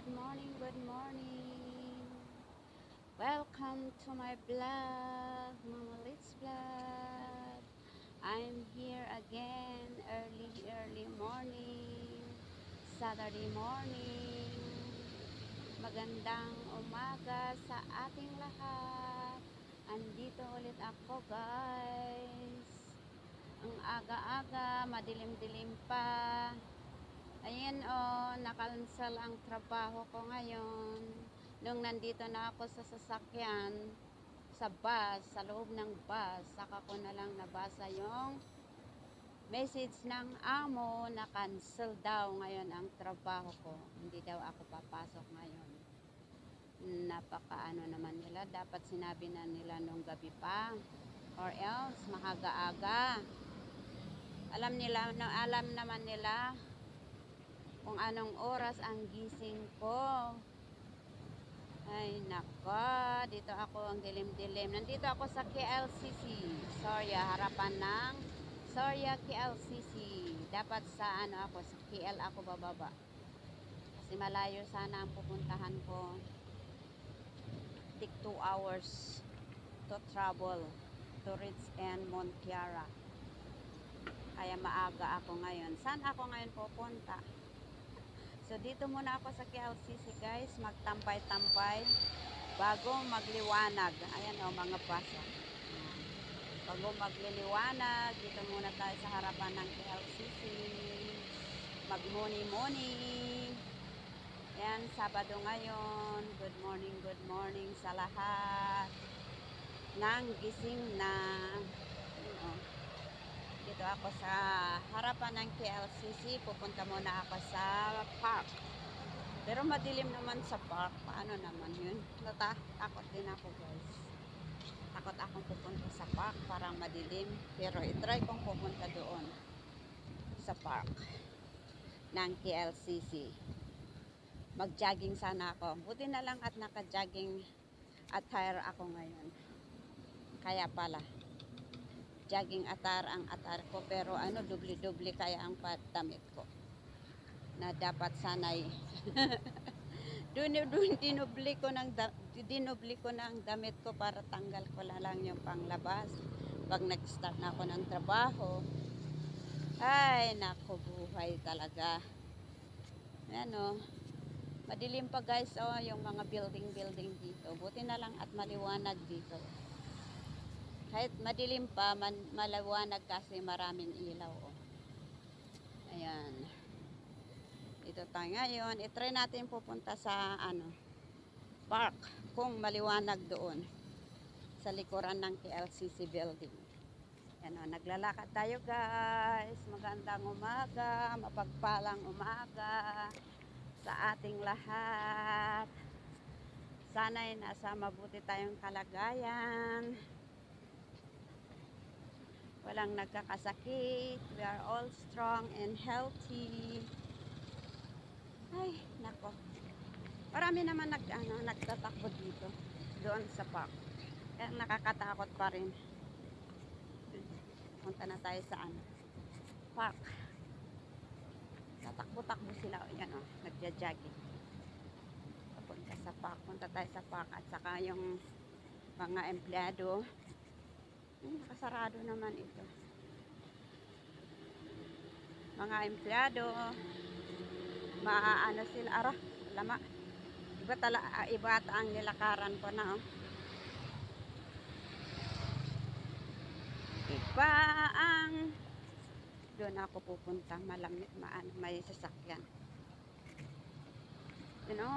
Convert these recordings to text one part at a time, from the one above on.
good morning, good morning. Welcome to my vlog, Mama Litz vlog. I'm here again, early morning, Saturday morning. Magandang umaga sa ating lahat. Andito ulit ako, guys. Ang aga-aga, madilim-dilim pa. Ayan nakansel ang trabaho ko ngayon. Nung nandito na ako sa sasakyan, sa bus, sa loob ng bus, saka ko na lang nabasa yung message ng amo na cancel daw ngayon ang trabaho ko. Hindi daw ako papasok ngayon. Napaka naman nila. Dapat sinabi na nila nung gabi pa. Or else, maaga-aga. Alam naman nila kung anong oras ang gising ko. Ay nako, dito ako ang dilim-dilim. Nandito ako sa KLCC. Sorya, harapan ng Sorya KLCC. Dapat sa ako, sa KL ako bababa. Kasi malayo sana ang pupuntahan ko. Take 2 hours to travel to reach and Montiara. Kaya maaga ako ngayon. Saan ako ngayon pupunta? So dito muna ako sa KLCC, guys, magtampay-tampay bago magliwanag. Ayan mga basa. Bago magliliwanag, dito muna tayo sa harapan ng KLCC. Magmuni-muni. Ayan, Sabado ngayon. Good morning sa lahat. Nang gising na. Dito ako sa harapan ng KLCC. Pupunta muna ako sa park. Pero madilim naman sa park. Paano naman yun? Takot din ako, guys. Takot akong pupunta sa park. Parang madilim. Pero itry kong pupunta doon sa park ng KLCC. Mag-jogging sana ako. Buti na lang at naka-jogging attire ako ngayon. Kaya pala. Jogging attire ang attire ko, pero dubli-dubli kaya ang damit ko na dapat sanay dinubli ko ng damit ko para tanggal ko lang yung panglabas pag nag-start na ako ng trabaho. Ay nako, buhay talaga. Ayan madilim pa, guys, yung mga building dito. Buti na lang at maliwanag dito. Kahit madilim pa, maliwanag kasi maraming ilaw. Ayan. Dito tayo ngayon. I-try natin pupunta sa park kung maliwanag doon sa likuran ng KLCC building. Ayan naglalakad tayo, guys. Magandang umaga, mapagpalang umaga sa ating lahat. Sana'y nasa mabuti tayong kalagayan. Walang nagkakasakit. We are all strong and healthy. Ay, nako. Marami naman nagtatakbo dito. Doon sa park. Kaya nakakatakot pa rin. Punta na tayo sa park. Tatakbo-takbo sila. Yan nagja-jogging. Punta sa park. Punta tayo sa park. At saka yung mga empleyado. Nakasarado naman ito. Mga empleyado, sila, lama. Iba ang nilakaran ko na. Iba ang doon ako pupunta, malamig, may sasakyan.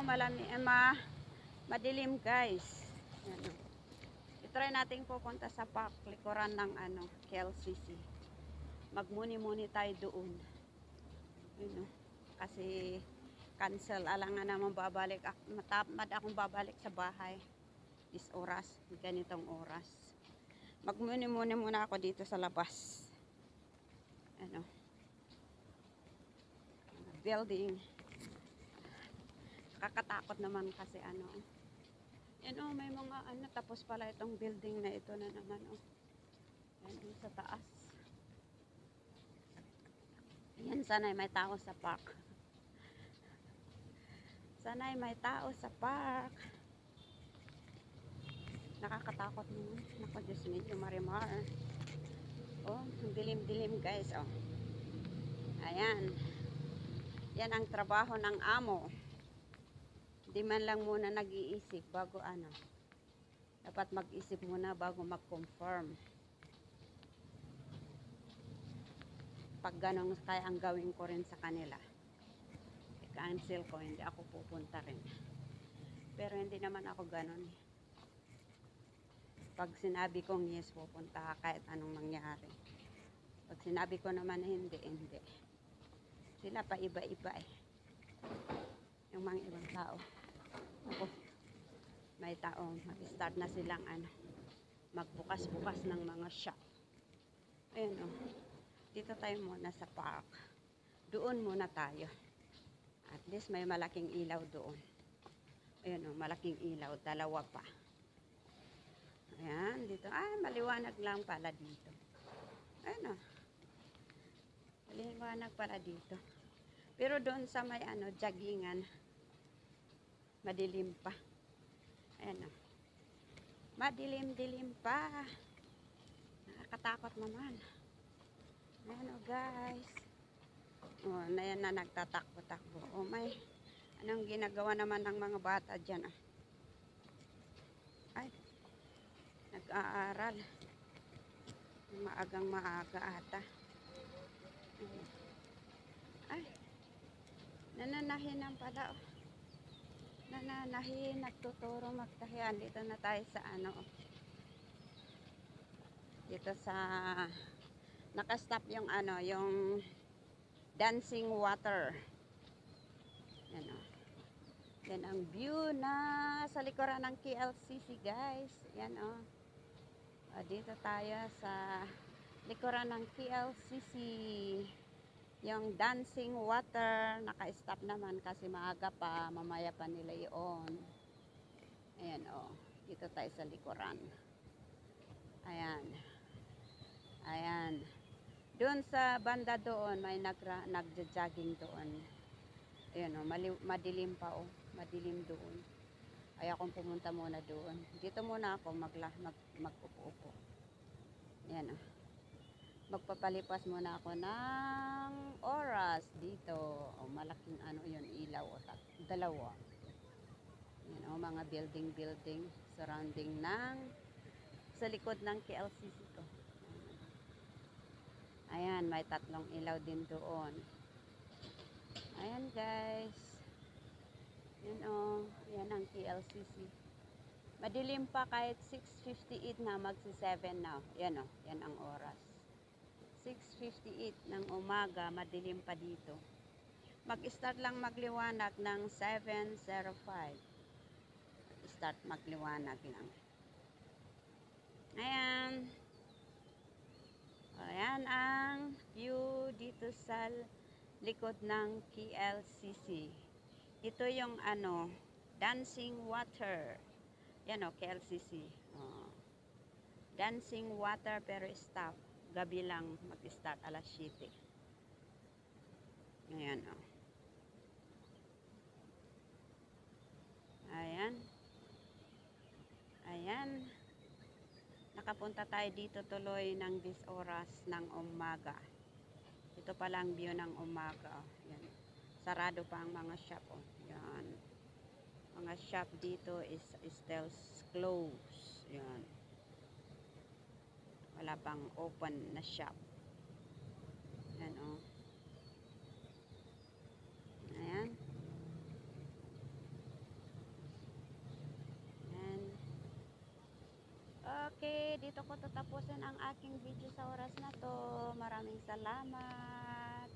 Malamig, madilim, guys. I-try natin pupunta sa park, likuran ng KLCC. Magmuni-muni tayo doon. Kasi cancel. Alangan naman babalik. Matamad akong babalik sa bahay. This oras, ganitong oras. Magmuni-muni muna ako dito sa labas. Building. Kakatakot naman kasi yan may mga tapos pala itong building na ito na naman yan sa taas. Yan, sana may tao sa park. Sana'y may tao sa park. Nakakatakot naman. Naku, Diyos medyo marimar. Oh, ang dilim-dilim guys. Oh. Ayan. Yan ang trabaho ng amo. Di man lang muna nag-iisip bago ano. Dapat mag-isip muna bago mag-confirm. Pag ganun kaya ang gawin ko rin sa kanila. I-cancel ko, hindi ako pupunta rin. Pero hindi naman ako ganun. Pag sinabi kong yes, pupunta ka kahit anong mangyari. Pag sinabi ko naman hindi, hindi. Sila pa iba-iba eh. Yung mga ibang tao. Ako, may tao, mag-start na silang ano, magbukas-bukas ng mga shop. Ayun o. Dito tayo muna sa park. Doon muna tayo. At least may malaking ilaw doon. Ayun o, malaking ilaw. Dalawa pa. Ayan, dito. Ah, maliwanag lang pala dito. Ayun o. Maliwanag pala dito. Pero doon sa may ano, joggingan, madilim pa. Ayan o. Madilim-dilim pa. Nakakatakot naman. Ayan o guys. O, na yan na nagtatakbo-takbo. O may, anong ginagawa naman ng mga bata dyan ah. Ay, nag-aaral. Maagang maaga ata. Ay, nananahin pala oh. Nananahin, nagtuturo magtahian. Dito na tayo sa ano oh. Dito sa nakastop yung ano, yung dancing water. Yan o. Yan ang view na sa likuran ng KLCC guys. Yan o. Dito tayo sa likuran ng KLCC. Yung dancing water, naka-stop naman kasi maaga pa, mamaya pa nila i-on. Ayan o. Dito tayo sa likuran. Ayan. Ayan. Doon sa banda doon, may nagja-jogging doon. Ayan o, madilim pa o. Madilim doon. Ay akong pumunta muna doon. Dito muna ako mag-upo-upo. Ayan o. Magpapalipas muna ako ng oras dito. O, malaking ano yun, ilaw o dalawa. Ayan o, mga building surrounding ng sa likod ng KLCC ko. Ayan, may tatlong ilaw din doon. Ayan guys. Yan o. Yan ang KLCC. Madilim pa kahit 6:58 na, magsi-7 na. Yan o. Yan ang oras. 6:58 ng umaga, madilim pa dito. Mag-start lang magliwanag ng 7:05. Start magliwanag lang. Ayan. Ayan ang view dito sa likod ng KLCC. Ito yung ano, dancing water. Yan o, KLCC. Oh. Dancing water pero stop. Gabi lang mag-start alas 7. Ayan o. Ayan. Ayan. Nakapunta tayo dito tuloy ng 10 oras ng umaga. Ito pala ang view ng umaga. Yan. Sarado pa ang mga shop. Oh. Yan. Mga shop dito is still closed. Yan. Wala pang open na shop. Yan o. Oh. Ayan. Okay, dito ko tatapusin ang aking video sa oras na to. Maraming salamat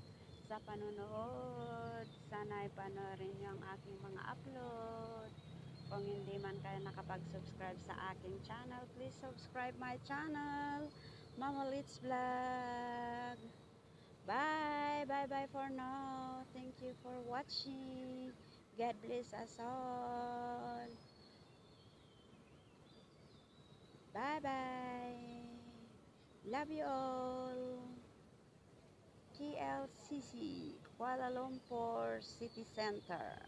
sa panonood. Sana ay panoorin niyo ang aking mga upload. Kung hindi man kayo nakapag-subscribe sa aking channel, please subscribe my channel, Mama Litz Vlog. Bye! Bye-bye for now. Thank you for watching. God bless us all. Bye-bye. Love you all. KLCC, Kuala Lumpur City Center.